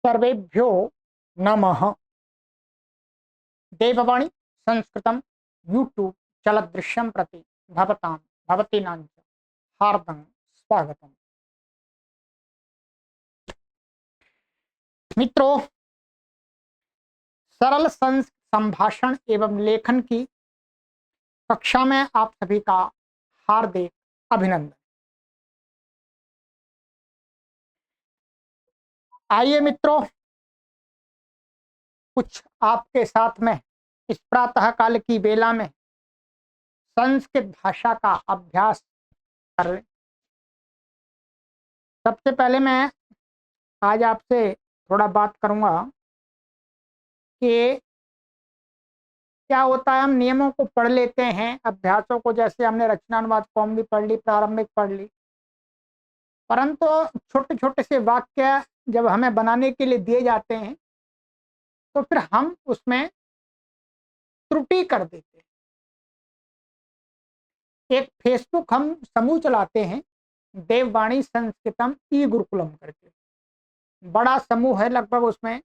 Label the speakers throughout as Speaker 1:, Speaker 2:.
Speaker 1: सर्वेभ्यो नमः। देववाणी संस्कृतं यूट्यूब चलदृश्यं प्रति भवतां भवतीनां च हार्दं स्वागतम्। मित्रों, सरल संभाषण एवं लेखन की कक्षा में आप सभी का हार्दिक अभिनंदन। आइए मित्रों, कुछ आपके साथ में इस प्रातः काल की बेला में संस्कृत भाषा का अभ्यास कर रहे। सबसे पहले मैं आज आपसे थोड़ा बात करूंगा कि क्या होता है। हम नियमों को पढ़ लेते हैं, अभ्यासों को, जैसे हमने रचनानुवाद कौमुदी पढ़ ली, प्रारंभिक पढ़ ली, परंतु छोटे छोटे से वाक्य जब हमें बनाने के लिए दिए जाते हैं तो फिर हम उसमें त्रुटि कर देते हैं। एक फेसबुक हम समूह चलाते हैं, देववाणी संस्कृतम ई गुरुकुलम करके, बड़ा समूह है, लगभग उसमें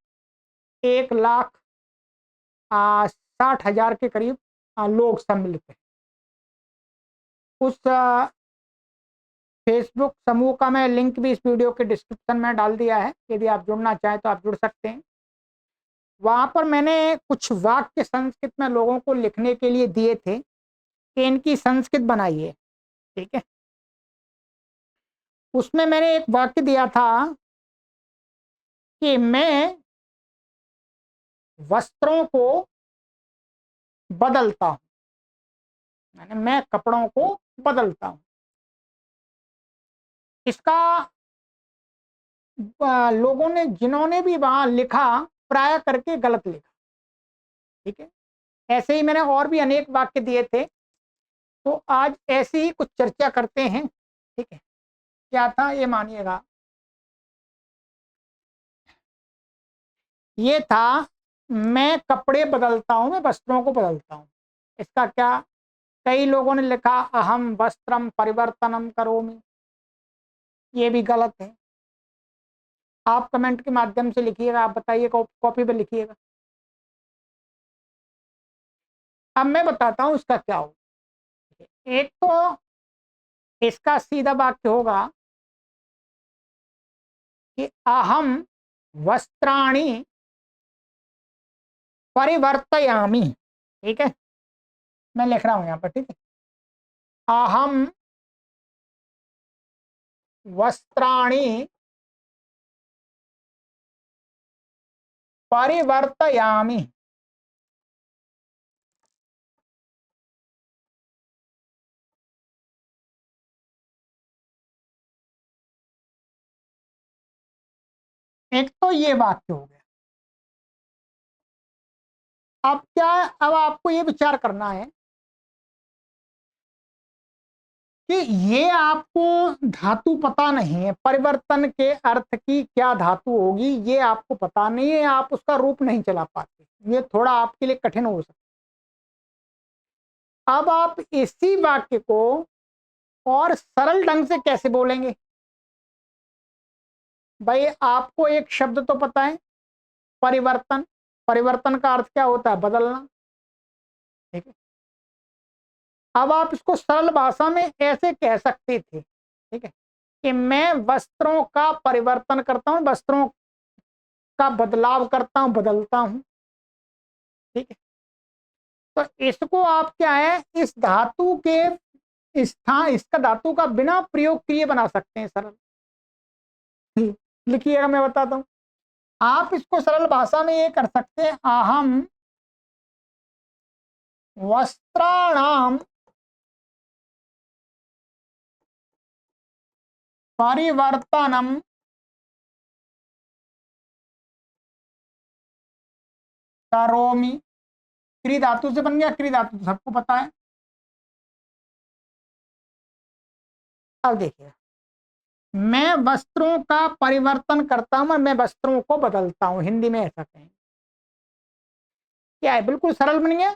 Speaker 1: 1,60,000 के करीब लोग सम्मिलित हैं। उस फेसबुक समूह का मैं लिंक भी इस वीडियो के डिस्क्रिप्शन में डाल दिया है, यदि आप जुड़ना चाहें तो आप जुड़ सकते हैं। वहां पर मैंने कुछ वाक्य संस्कृत में लोगों को लिखने के लिए दिए थे कि इनकी संस्कृत बनाइए, ठीक है। उसमें मैंने एक वाक्य दिया था कि मैं वस्त्रों को बदलता हूं, यानी मैं कपड़ों को बदलता हूं। इसका लोगों ने, जिन्होंने भी वहां लिखा, प्राय करके गलत लिखा, ठीक है। ऐसे ही मैंने और भी अनेक वाक्य दिए थे, तो आज ऐसी ही कुछ चर्चा करते हैं, ठीक है। क्या था ये मानिएगा, ये था मैं कपड़े बदलता हूं, मैं वस्त्रों को बदलता हूं। इसका क्या, कई लोगों ने लिखा अहम वस्त्रम परिवर्तनम करोमि, ये भी गलत है। आप कमेंट के माध्यम से लिखिएगा, आप बताइए, कॉपी पे लिखिएगा। अब मैं बताता हूं इसका क्या हो। एक तो इसका सीधा वाक्य होगा कि अहम वस्त्राणि परिवर्तयामि, ठीक है। मैं लिख रहा हूं यहां पर, ठीक है। अहम वस्त्राणि परिवर्तयामि। एक तो ये वाक्य हो गया। अब क्या, अब आपको ये विचार करना है कि ये आपको धातु पता नहीं है, परिवर्तन के अर्थ की क्या धातु होगी ये आपको पता नहीं है, आप उसका रूप नहीं चला पाते, ये थोड़ा आपके लिए कठिन हो सकता है। अब आप इसी वाक्य को और सरल ढंग से कैसे बोलेंगे? भाई आपको एक शब्द तो पता है, परिवर्तन। परिवर्तन का अर्थ क्या होता है? बदलना, ठीक है। अब आप इसको सरल भाषा में ऐसे कह सकते थे, ठीक है, कि मैं वस्त्रों का परिवर्तन करता हूं, वस्त्रों का बदलाव करता हूं, बदलता हूं, ठीक है। तो इसको आप क्या है, इस धातु के स्थान, इसका धातु का बिना प्रयोग किए बना सकते हैं सरल। लिखिएगा, मैं बताता हूं। आप इसको सरल भाषा में ये कर सकते हैं, अहम वस्त्राणाम परिवर्तनम करोमि। क्री धातु से बन गया, क्री धातु तो सबको पता है। अब देखिए, मैं वस्त्रों का परिवर्तन करता हूं, मैं वस्त्रों को बदलता हूं, हिंदी में ऐसा कहें। क्या है, बिल्कुल सरल बन गया।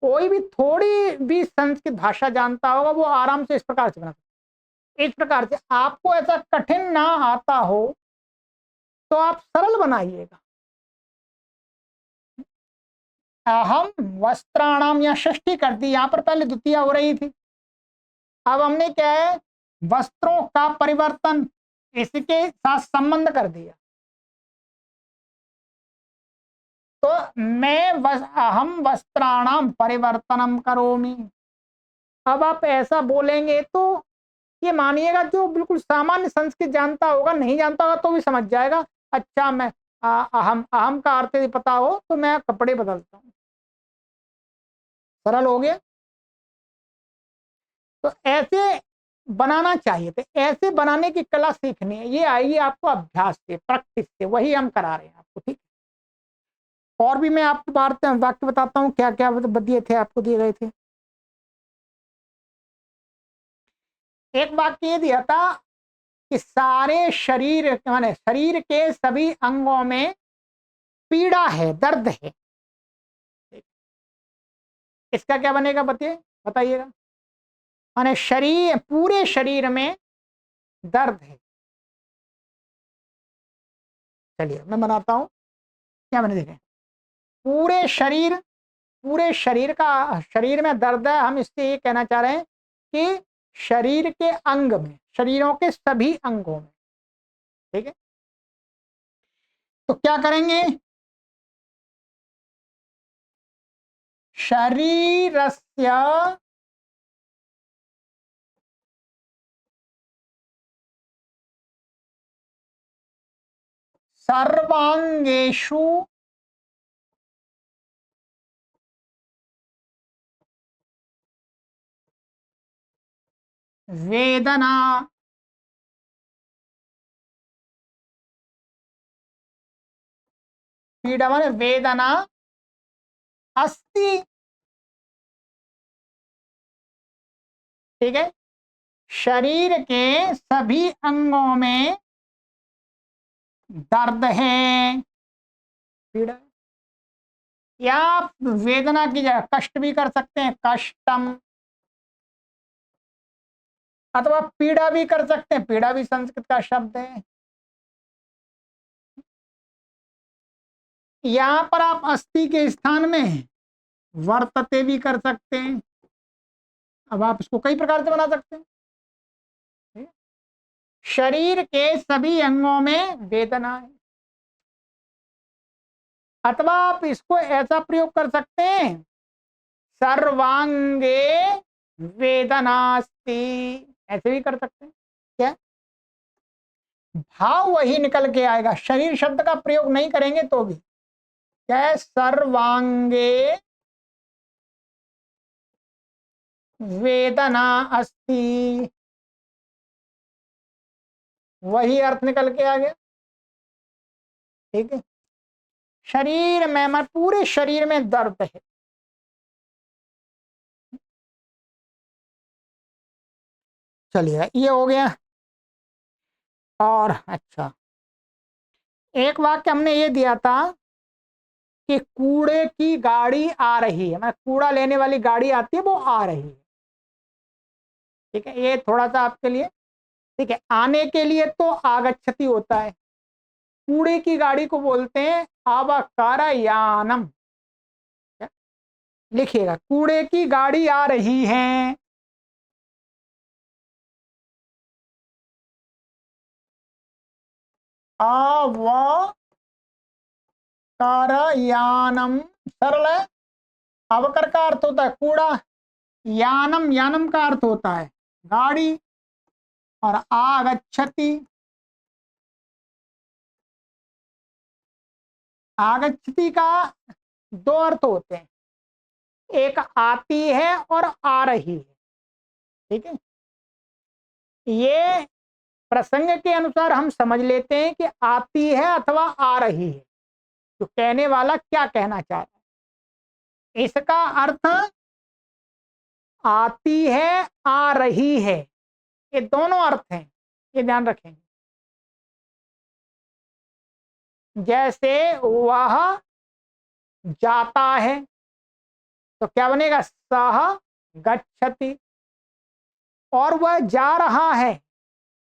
Speaker 1: कोई भी थोड़ी भी संस्कृत भाषा जानता होगा वो आराम से इस प्रकार से बना सकता है। इस प्रकार से आपको ऐसा कठिन ना आता हो तो आप सरल बनाइएगा। अहम वस्त्राणाम, या षष्ठी कर दी, यहां पर पहले द्वितीया हो रही थी, अब हमने क्या है, वस्त्रों का परिवर्तन इसके साथ संबंध कर दिया। तो अहम वस्त्राणाम परिवर्तनम करोमि। अब आप ऐसा बोलेंगे तो ये मानिएगा, जो बिल्कुल सामान्य संस्कृत जानता होगा, नहीं जानता होगा तो भी समझ जाएगा। अच्छा, मैं अहम अहम का अर्थ यदि पता हो तो मैं कपड़े बदलता हूं, सरल हो गया। तो ऐसे बनाना चाहिए, तो ऐसे बनाने की कला सीखनी है, ये आएगी आपको अभ्यास से, प्रैक्टिस से, वही हम करा रहे हैं आपको, ठीक। और भी मैं आपको वाक्य बताता हूँ, क्या क्या दिए थे, आपको दिए गए थे। एक वाक्य ये दिया था कि सारे शरीर, माने शरीर के सभी अंगों में पीड़ा है, दर्द है। इसका क्या बनेगा, बताइएगा। माने शरीर, पूरे शरीर में दर्द है। चलिए मैं बनाता हूं, क्या मैंने देखे, पूरे शरीर का, शरीर में दर्द है, हम इससे ये कहना चाह रहे हैं कि शरीर के अंग में, शरीरों के सभी अंगों में, ठीक है। तो क्या करेंगे, शरीरस्य सर्वांगेषु वेदना पीड़ा, माने वेदना अस्ति, ठीक है। शरीर के सभी अंगों में दर्द है, पीड़ा है। या आप वेदना की जगह कष्ट भी कर सकते हैं, कष्टम, अथवा पीड़ा भी कर सकते हैं, पीड़ा भी संस्कृत का शब्द है। यहां पर आप अस्थि के स्थान में वर्तते भी कर सकते हैं। अब आप इसको कई प्रकार से बना सकते हैं। शरीर के सभी अंगों में वेदना है, अथवा आप इसको ऐसा प्रयोग कर सकते हैं, सर्वांगे वेदनास्ति, ऐसे भी कर सकते हैं। क्या भाव वही निकल के आएगा, शरीर शब्द का प्रयोग नहीं करेंगे तो भी। क्या है, सर्वांगे वेदना अस्ति, वही अर्थ निकल के आ गया, ठीक है। शरीर में, मैं पूरे शरीर में दर्द है। चलिए ये हो गया। और अच्छा, एक वाक्य हमने ये दिया था कि कूड़े की गाड़ी आ रही है, मतलब कूड़ा लेने वाली गाड़ी आती है, वो आ रही है, ठीक है। ये थोड़ा सा आपके लिए, ठीक है। आने के लिए तो आगच्छति होता है, कूड़े की गाड़ी को बोलते हैं आवाकारयानम। लिखिएगा, कूड़े की गाड़ी आ रही है, अवकारयानम, सरल है। अवकर का अर्थ होता है कूड़ा, यानम, यानम का अर्थ होता है गाड़ी, और आगच्छति, आगच्छति का दो अर्थ होते हैं, एक आती है और आ रही है, ठीक है। ये प्रसंग के अनुसार हम समझ लेते हैं कि आती है अथवा आ रही है, तो कहने वाला क्या कहना चाह रहा है। इसका अर्थ आती है, आ रही है, ये दोनों अर्थ हैं, ये ध्यान रखेंगे। जैसे वह जाता है तो क्या बनेगा, सह गच्छति, और वह जा रहा है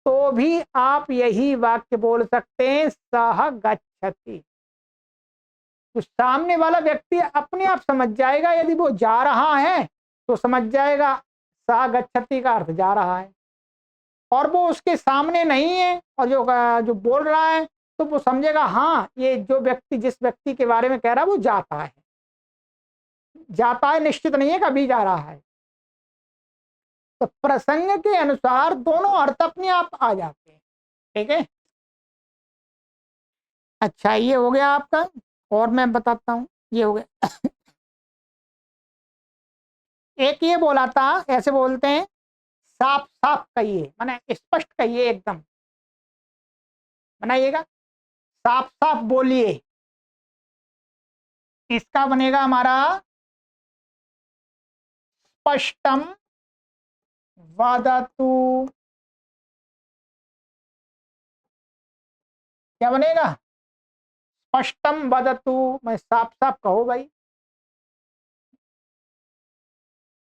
Speaker 1: तो भी आप यही वाक्य बोल सकते हैं, सह गच्छति। तो सामने वाला व्यक्ति अपने आप समझ जाएगा, यदि वो जा रहा है तो समझ जाएगा सह गच्छति का अर्थ जा रहा है, और वो उसके सामने नहीं है और जो जो बोल रहा है तो वो समझेगा हाँ, ये जो व्यक्ति जिस व्यक्ति के बारे में कह रहा है वो जाता है। जाता है निश्चित नहीं है कभी जा रहा है। तो प्रसंग के अनुसार दोनों अर्थ अपने आप आ जाते हैं। ठीक है, अच्छा ये हो गया आपका, और मैं बताता हूं, ये हो गया। एक ये बोला था, ऐसे बोलते हैं साफ साफ कहिए, माने स्पष्ट कहिए, एकदम बनाइएगा, साफ साफ बोलिए। इसका बनेगा हमारा स्पष्टम वदतु। क्या बनेगा? स्पष्टम वदतु, मैं साफ साफ कहो भाई।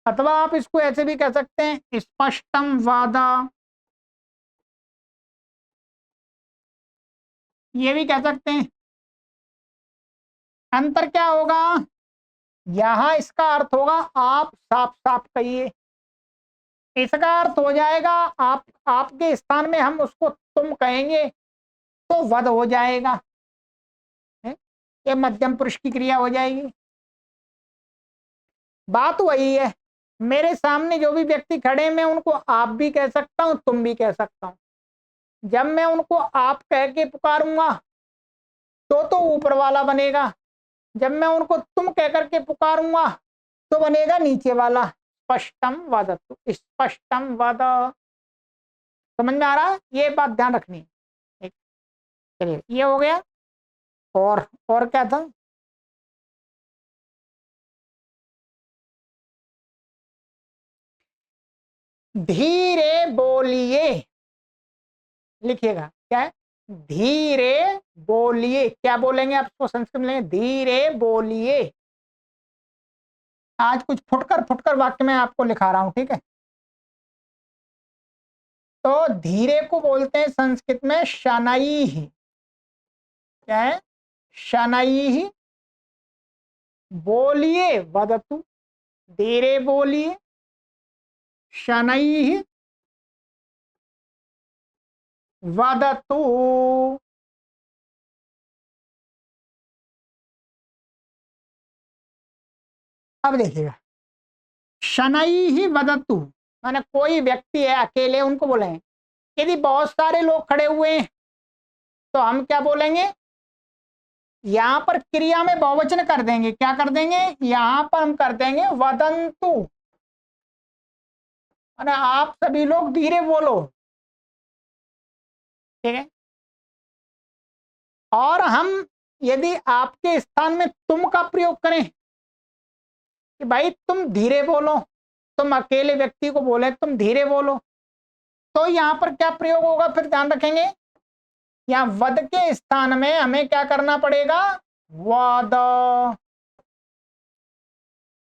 Speaker 1: अथवा आप इसको ऐसे भी कह सकते हैं स्पष्टम वादा, ये भी कह सकते हैं। अंतर क्या होगा? यहां इसका अर्थ होगा आप साफ साफ कहिए, इसका अर्थ हो जाएगा आप, आपके स्थान में हम उसको तुम कहेंगे तो वध हो जाएगा, ये मध्यम पुरुष की क्रिया हो जाएगी। बात वही है, मेरे सामने जो भी व्यक्ति खड़े, मैं उनको आप भी कह सकता हूं, तुम भी कह सकता हूं। जब मैं उनको आप कह के पुकारूंगा तो ऊपर वाला बनेगा, जब मैं उनको तुम कह करके पुकारूंगा तो बनेगा नीचे वाला। स्पष्टम वदतु, स्पष्टम वद। समझ में आ रहा है? ये बात ध्यान रखनी है। चलिए ये हो गया, और क्या था? धीरे बोलिए, लिखिएगा क्या है? धीरे बोलिए। क्या बोलेंगे आप इसको संस्कृत में? लेंगे धीरे बोलिए। आज कुछ फुटकर फुटकर वाक्य में आपको लिखा रहा हूं, ठीक है? तो धीरे को बोलते हैं संस्कृत में शनैः। क्या है? शनैः। बोलिए वदतु, धीरे बोलिए, शनैः वदतु। अब देखिएगा, शनैः वदतु माने कोई व्यक्ति है अकेले, उनको बोले। यदि बहुत सारे लोग खड़े हुए हैं तो हम क्या बोलेंगे? यहां पर क्रिया में बहुवचन कर देंगे। क्या कर देंगे? यहां पर हम कर देंगे वदंतु, माने आप सभी लोग धीरे बोलो। ठीक है, और हम यदि आपके स्थान में तुम का प्रयोग करें कि भाई तुम धीरे बोलो, तुम अकेले व्यक्ति को बोले तुम धीरे बोलो, तो यहां पर क्या प्रयोग होगा? फिर ध्यान रखेंगे, यहां वद के स्थान में हमें क्या करना पड़ेगा? वद।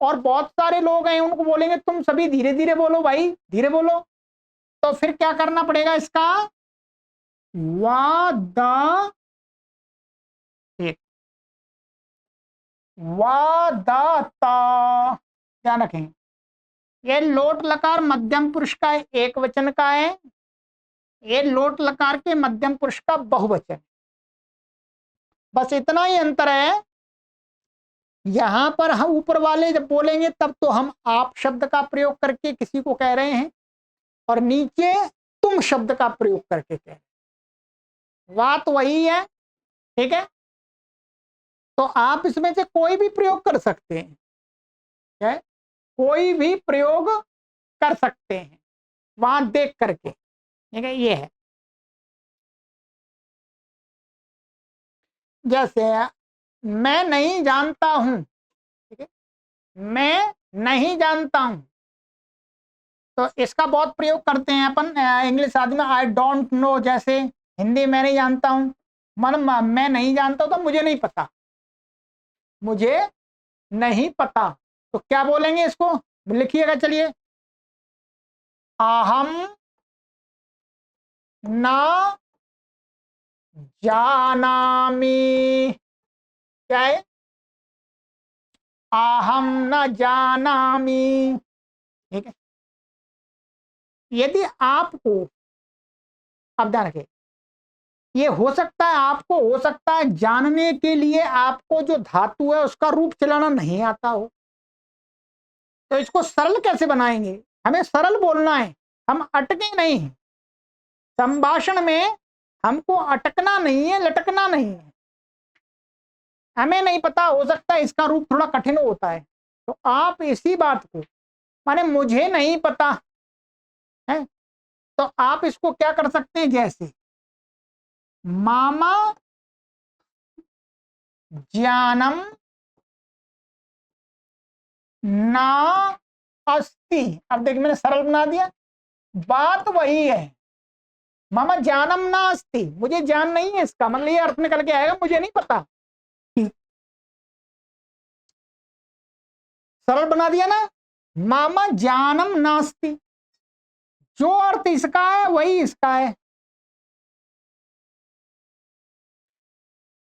Speaker 1: और बहुत सारे लोग हैं, उनको बोलेंगे तुम सभी धीरे धीरे बोलो, भाई धीरे बोलो, तो फिर क्या करना पड़ेगा इसका? वद। वदत। ध्यान रखें, ये लोट लकार मध्यम पुरुष का एक वचन का है, ये लोट लकार के मध्यम पुरुष का बहुवचन। बस इतना ही अंतर है, यहां पर हम ऊपर वाले जब बोलेंगे तब तो हम आप शब्द का प्रयोग करके किसी को कह रहे हैं, और नीचे तुम शब्द का प्रयोग करके कह रहे हैं। बात वही है, ठीक है? तो आप इसमें से कोई भी प्रयोग कर सकते हैं, है? कोई भी प्रयोग कर सकते हैं वहां देख करके, ठीक है? ये है जैसे मैं नहीं जानता हूं, ठीक है? मैं नहीं जानता हूं, तो इसका बहुत प्रयोग करते हैं अपन इंग्लिश आदि में, आई डोंट नो। जैसे हिंदी मैं नहीं जानता हूं, मन मैं नहीं जानता तो मुझे नहीं पता, मुझे नहीं पता। तो क्या बोलेंगे इसको? लिखिएगा, चलिए। अहम ना जानामि, क्या है, अहम न जानामि। ठीक है, यदि आपको, अब ध्यान रखें, ये हो सकता है, आपको हो सकता है जानने के लिए आपको जो धातु है उसका रूप चलाना नहीं आता हो, तो इसको सरल कैसे बनाएंगे? हमें सरल बोलना है, हम अटके नहीं। संभाषण में हमको अटकना नहीं है, लटकना नहीं है। हमें नहीं पता, हो सकता है इसका रूप थोड़ा कठिन होता है, तो आप इसी बात को, माने मुझे नहीं पता है, तो आप इसको क्या कर सकते हैं, जैसे मामा ज्ञानम ना अस्ति। अब देखिए मैंने सरल बना दिया, बात वही है। मामा ज्ञानम ना अस्ति, मुझे ज्ञान नहीं है, इसका मतलब ये अर्थ निकल के आएगा मुझे नहीं पता। सरल बना दिया ना, मामा ज्ञानम नास्ति, जो अर्थ इसका है वही इसका है।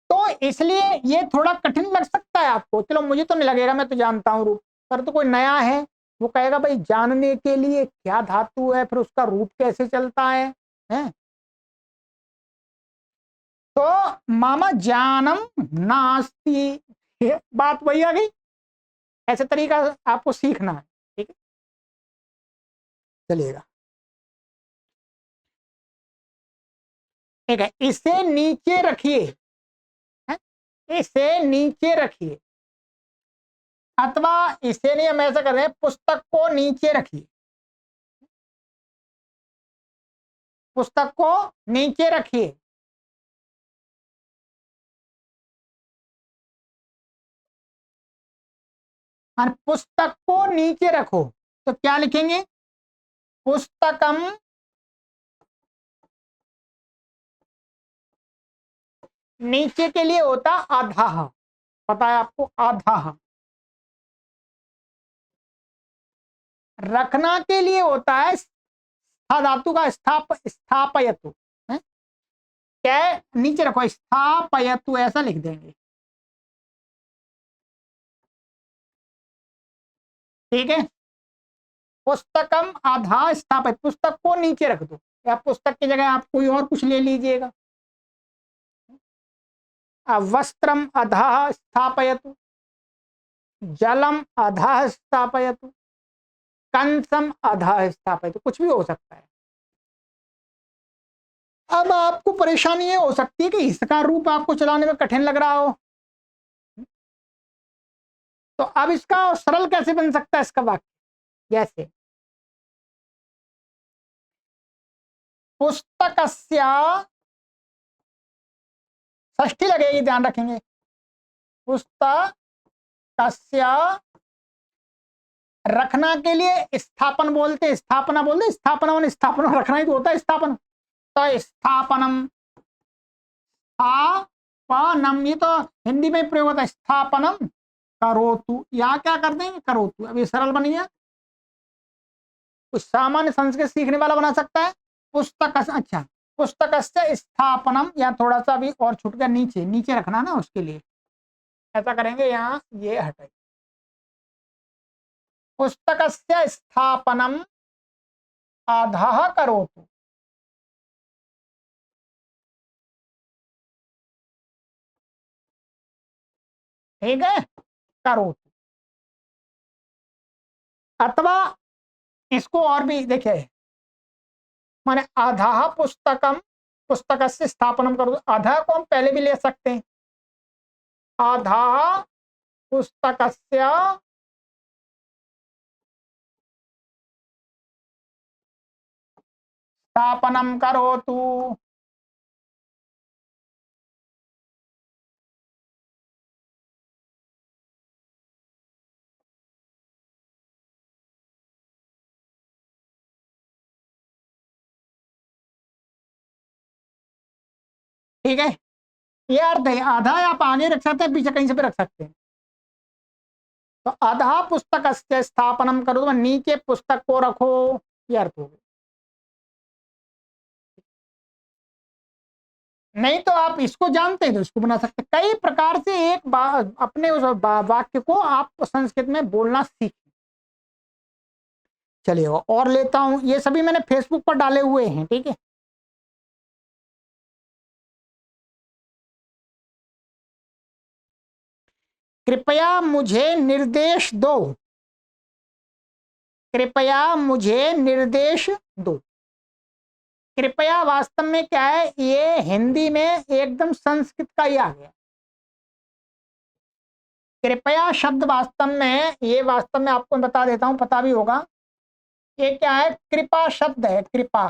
Speaker 1: तो इसलिए ये थोड़ा कठिन लग सकता है आपको, चलो मुझे तो नहीं लगेगा, मैं तो जानता हूं रूप, पर तो कोई नया है वो कहेगा भाई जानने के लिए क्या धातु है, फिर उसका रूप कैसे चलता है? तो मामा जानम नास्ति, बात वही आ गई। ऐसे तरीका आपको सीखना है, ठीक है, चलिएगा। ठीक है, इसे नीचे रखिए, इसे नीचे रखिए, अथवा इसे नहीं, हम ऐसा कर रहे हैं, पुस्तक को नीचे रखिए, पुस्तक को नीचे रखिए। और पुस्तक को नीचे रखो, तो क्या लिखेंगे, पुस्तकम नीचे के लिए होता आधा, पता है आपको, आधा। रखना के लिए होता है स्था धातु का स्थापयतु, है? क्या है, नीचे रखो, स्थापयतु ऐसा लिख देंगे, ठीक है। पुस्तकम आधा स्थापित, पुस्तक को नीचे रख दो, या पुस्तक की जगह आप कोई और कुछ ले लीजिएगा। वस्त्रम अधः स्थापयतु, जलम अधः स्थापयतु, कंसम अधः स्थापयतु, कुछ भी हो सकता है। अब आपको परेशानी ये हो सकती है कि इसका रूप आपको चलाने में कठिन लग रहा हो, तो अब इसका सरल कैसे बन सकता है इसका वाक्य, जैसे पुस्तकस्य, षष्ठी लगेगी, ध्यान रखेंगे, पुस्तकस्य, रखना के लिए स्थापन बोलते, स्थापना बोलते, स्थापना मान स्थापना, रखना ही तो होता है स्थापन, तो स्थापनम, स्थापनम, ये तो हिंदी में प्रयोग होता है, स्थापनम करोतु, या क्या कर देंगे, करोतु। अब ये सरल बन गया, कुछ सामान्य संस्कृत सीखने वाला बना सकता है। पुस्तक, अच्छा, पुस्तक से स्थापनम, या थोड़ा सा भी और छूट गया, नीचे नीचे रखना ना, उसके लिए ऐसा करेंगे, यहाँ ये हटाइए, पुस्तक से स्थापनम अधः करोतु, ठीक है, करोतु। अथवा इसको और भी देखिए, माने आधा पुस्तकम, पुस्तक से स्थापनम करो, आधा को हम पहले भी ले सकते हैं, आधा पुस्तक स्थापनम करोतु, ठीक है। ये अर्थ है, आधा आप आगे रख सकते हैं, पीछे कहीं से भी रख सकते हैं। तो आधा पुस्तक से स्थापनम करो, तो नीचे पुस्तक को रखो, ये अर्थ हो गया। नहीं तो आप इसको जानते हैं तो इसको बना सकते। कई प्रकार से एक अपने उस वाक्य को आप संस्कृत में बोलना सीखें। चलिए और लेता हूं, ये सभी मैंने फेसबुक पर डाले हुए हैं, ठीक है। कृपया मुझे निर्देश दो, कृपया मुझे निर्देश दो। कृपया वास्तव में क्या है, ये हिंदी में एकदम संस्कृत का ही आ गया। कृपया शब्द वास्तव में, ये वास्तव में आपको बता देता हूं, पता भी होगा, ये क्या है, कृपा शब्द है। कृपा,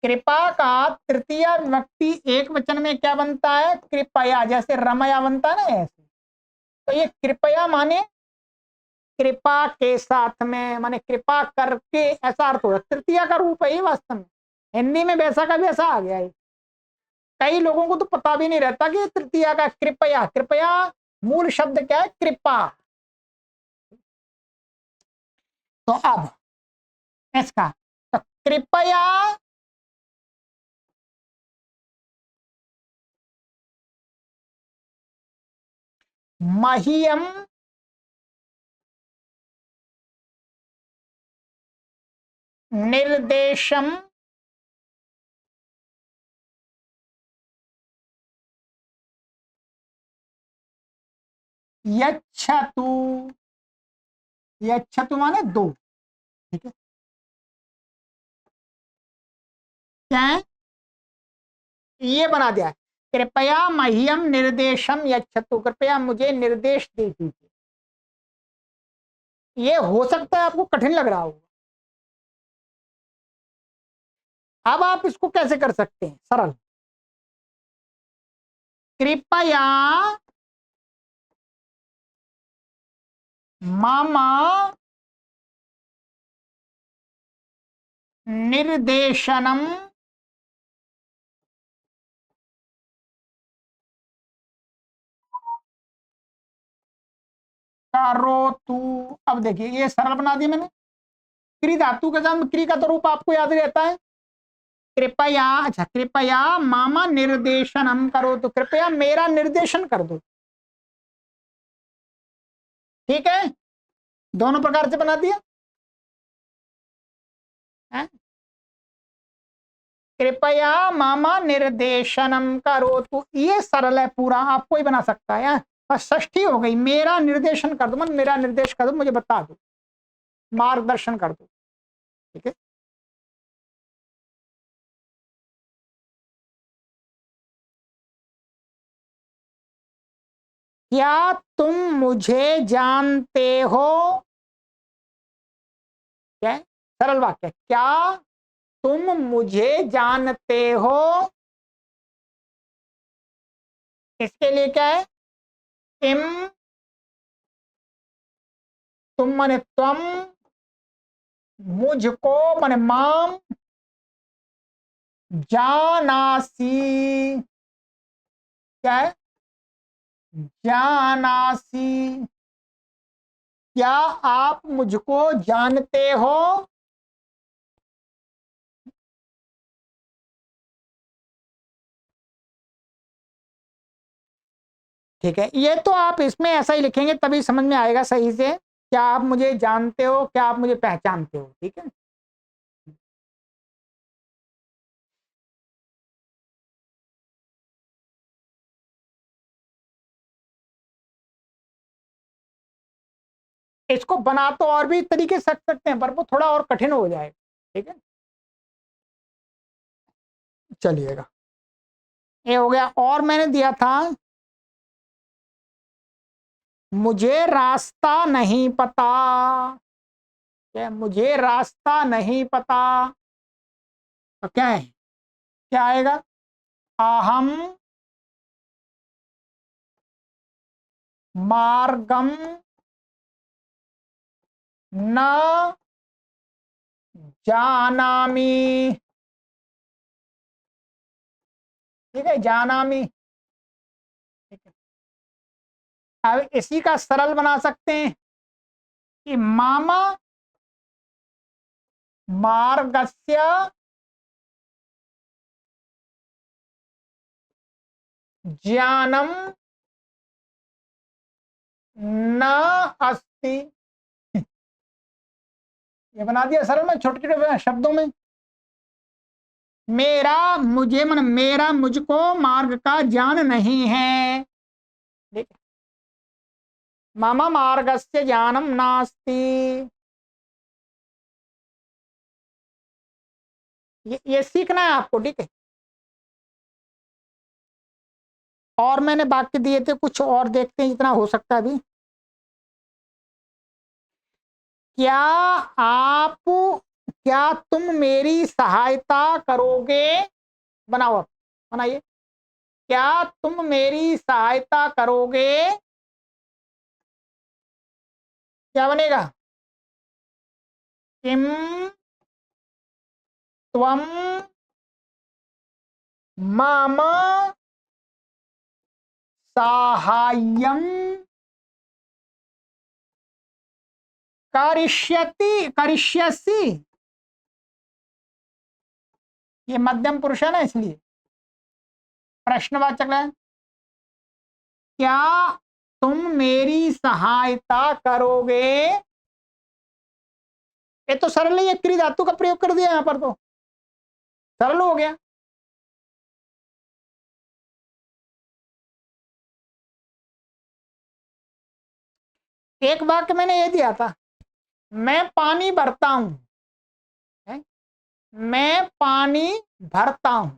Speaker 1: कृपा का तृतीय विभक्ति एक वचन में क्या बनता है, कृपया, जैसे रमया बनता है ना ऐसे। तो ये कृपया माने कृपा के साथ में, माने कृपा करके, ऐसा अर्थ होगा। तृतीया का रूप है ये वास्तव में, हिंदी में वैसा का वैसा आ गया है। कई लोगों को तो पता भी नहीं रहता कि तृतीया का कृपया, कृपया मूल शब्द क्या है, कृपा। तो अब इसका, तो कृपया मह्यम निर्देशम यच्छतु, यच्छतु माने दो, ठीक है। क्या है, ये बना दिया, कृपया मह्यम निर्देशम यच्छतु, कृपया मुझे निर्देश दे दीजिए। ये हो सकता है आपको कठिन लग रहा हो। अब आप इसको कैसे कर सकते हैं सरल, कृपया मामा निर्देशनम करोतु। अब देखिए ये सरल बना दिया मैंने। क्री धातु का जन्म, क्री का तो रूप आपको याद रहता है, कृपया। अच्छा, कृपया मामा निर्देशनम करो, तो कृपया मेरा निर्देशन कर दो, ठीक है। दोनों प्रकार से बना दिया है? कृपया मामा निर्देशनम करो, तो ये सरल है पूरा, आपको ही बना सकता है। बस षष्ठी हो गई, मेरा निर्देशन कर दो, मन मेरा निर्देश कर दो, मुझे बता दो, मार्गदर्शन कर दो, ठीक है। क्या तुम मुझे जानते हो, क्या है? सरल वाक्य, क्या तुम मुझे जानते हो, इसके लिए क्या है, इम, तुम माने तुम, मुझको माने माम, जानासी, क्या है, जानासी, क्या आप मुझको जानते हो। ठीक है, ये तो आप इसमें ऐसा ही लिखेंगे तभी समझ में आएगा सही से, क्या आप मुझे जानते हो, क्या आप मुझे पहचानते हो, ठीक है। इसको बना तो और भी तरीके से सकते हैं, पर वो थोड़ा और कठिन हो जाएगा, ठीक है। चलिएगा, ये हो गया। और मैंने दिया था, मुझे रास्ता नहीं पता, क्या मुझे रास्ता नहीं पता, तो क्या है, क्या आएगा, अहम मार्गम न जानामि, ठीक है, जानामि, ठीक है। अब इसी का सरल बना सकते हैं कि मामा मार्गस्य ज्ञानम न अस्ति। ये बना दिया सरल में, छोटे छोटे शब्दों में। मेरा मुझे मन मेरा मुझको मार्ग का ज्ञान नहीं है। ठीक है, मम मार्गस्य ज्ञानम नास्ति। ये सीखना है आपको। ठीक है, और मैंने वाक्य दिए थे कुछ और, देखते हैं जितना हो सकता है अभी। क्या तुम मेरी सहायता करोगे? बनाओ, आप बनाइए। क्या तुम मेरी सहायता करोगे? क्या बनेगा? किम त्वम मम साहाय्यम करिष्यसि। ये मध्यम पुरुष है ना, इसलिए प्रश्नवाचक है। क्या तुम मेरी सहायता करोगे? ये तो सरल है, ये क्रिया धातु का प्रयोग कर दिया यहां पर, तो सरल हो गया। एक वाक्य मैंने ये दिया था, मैं पानी भरता हूं। मैं पानी भरता हूं,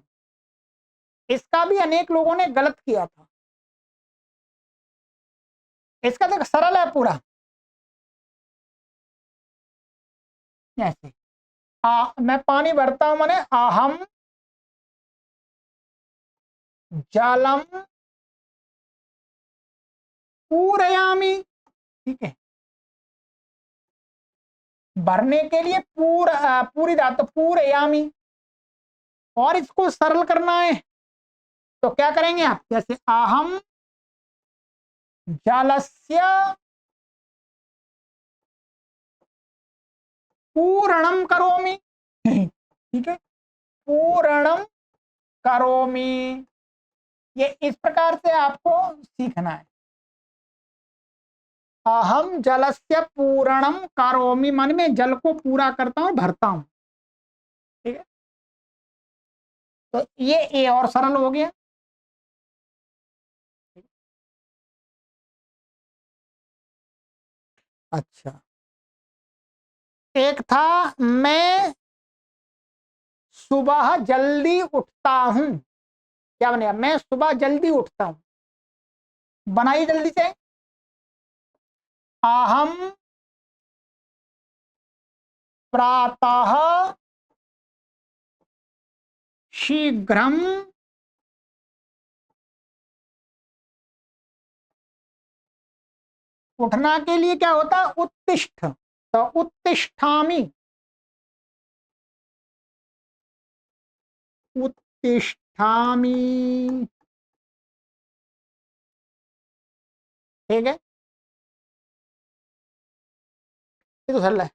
Speaker 1: इसका भी अनेक लोगों ने गलत किया था। इसका तो सरल है पूरा, ऐसे मैं पानी भरता हूं माने अहम जलम पूरयामी। ठीक है, भरने के लिए पूरी धातु पूरयामी। और इसको सरल करना है तो क्या करेंगे आप? जैसे अहम जलस्य पूरणम करोमि। ठीक है, पूरणम करोमि, ये इस प्रकार से आपको सीखना है। अहम जलस्य पूरणम करोमि, मन में जल को पूरा करता हूं, भरता हूं। ठीक है, तो ये ए और सरल हो गया। अच्छा, एक था मैं सुबह जल्दी उठता हूं। क्या बनेगा? मैं सुबह जल्दी उठता हूं। बनाइए जल्दी से। अहम प्रातः शीघ्रम उठना के लिए क्या होता है? उत्तिष्ठ, तो उत्तिष्ठामि। उत्तिष्ठामि। ठीक है, ये तो सरल है।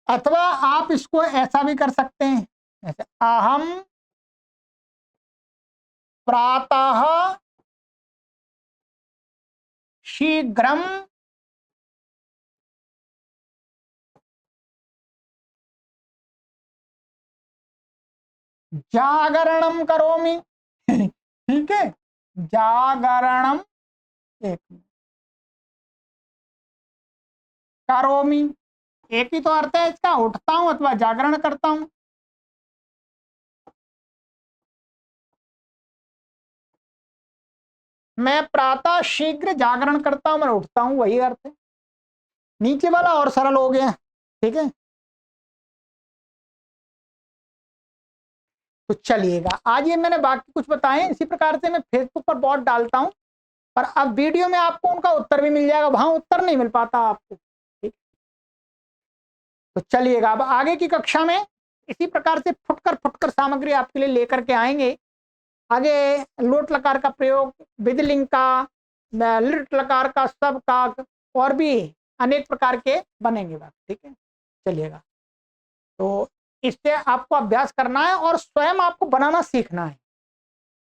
Speaker 1: अथवा आप इसको ऐसा भी कर सकते हैं, जैसे अहम प्रातः शीघ्रम जागरणम करोमि। ठीक है, जागरणम एक करोमि, एक ही तो अर्थ है इसका, उठता हूं अथवा जागरण करता हूं। मैं प्रातः शीघ्र जागरण करता हूं, मैं उठता हूं, वही अर्थ है। नीचे वाला और सरल हो गया। ठीक है, तो चलिएगा, आज ये मैंने बाकी कुछ बताए, इसी प्रकार से मैं फेसबुक पर बहुत डालता हूं, पर अब वीडियो में आपको उनका उत्तर भी मिल जाएगा, वहां उत्तर नहीं मिल पाता आपको। ठीक, तो चलिएगा, अब आगे की कक्षा में इसी प्रकार से फुटकर फुटकर सामग्री आपके लिए लेकर के आएंगे। आगे लोट लकार का प्रयोग, विधिलिंग का, लिट लकार का, सब का, और भी अनेक प्रकार के बनेंगे बात। ठीक है, चलिएगा, तो इससे आपको अभ्यास करना है और स्वयं आपको बनाना सीखना है।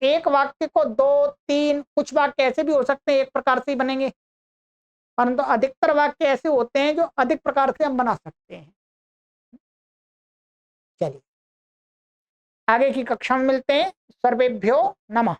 Speaker 1: एक वाक्य को 2, 3, कुछ वाक्य ऐसे भी हो सकते हैं एक प्रकार से ही बनेंगे, परंतु अधिकतर वाक्य ऐसे होते हैं जो अधिक प्रकार से हम बना सकते हैं। चलिए आगे की कक्षा में मिलते हैं। सर्वेभ्यो नमः।